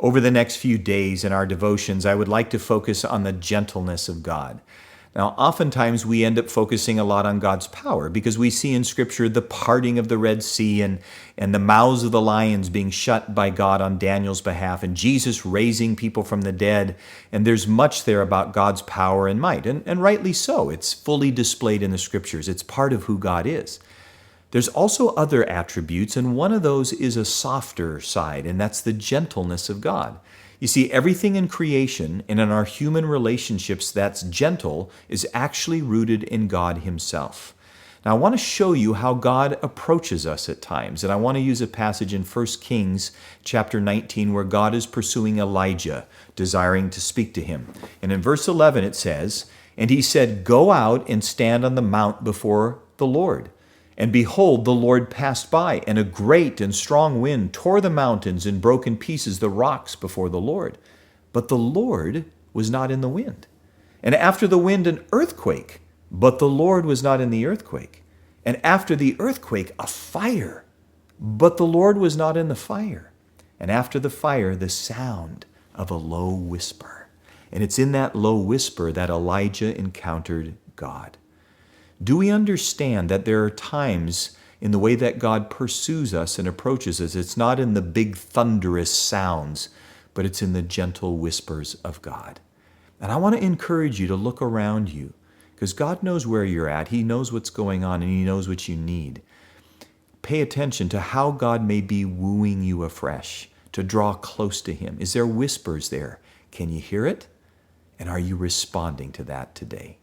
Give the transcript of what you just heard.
Over the next few days in our devotions, I would like to focus on the gentleness of God. Now, oftentimes we end up focusing a lot on God's power because we see in Scripture the parting of the Red Sea and the mouths of the lions being shut by God on Daniel's behalf, and Jesus raising people from the dead. And there's much there about God's power and might, and rightly so. It's fully displayed in the Scriptures. It's part of who God is. There's also other attributes, and one of those is a softer side, and that's the gentleness of God. You see, everything in creation and in our human relationships that's gentle is actually rooted in God Himself. Now, I want to show you how God approaches us at times, and I want to use a passage in 1 Kings chapter 19 where God is pursuing Elijah, desiring to speak to him. And in verse 11 it says, "And he said, 'Go out and stand on the mount before the Lord.' And behold, the Lord passed by, and a great and strong wind tore the mountains and broke in pieces the rocks before the Lord. But the Lord was not in the wind. And after the wind, an earthquake. But the Lord was not in the earthquake. And after the earthquake, a fire. But the Lord was not in the fire. And after the fire, the sound of a low whisper." And it's in that low whisper that Elijah encountered God. Do we understand that there are times in the way that God pursues us and approaches us? It's not in the big thunderous sounds, but it's in the gentle whispers of God. And I want to encourage you to look around you because God knows where you're at. He knows what's going on and He knows what you need. Pay attention to how God may be wooing you afresh to draw close to Him. Is there whispers there? Can you hear it? And are you responding to that today?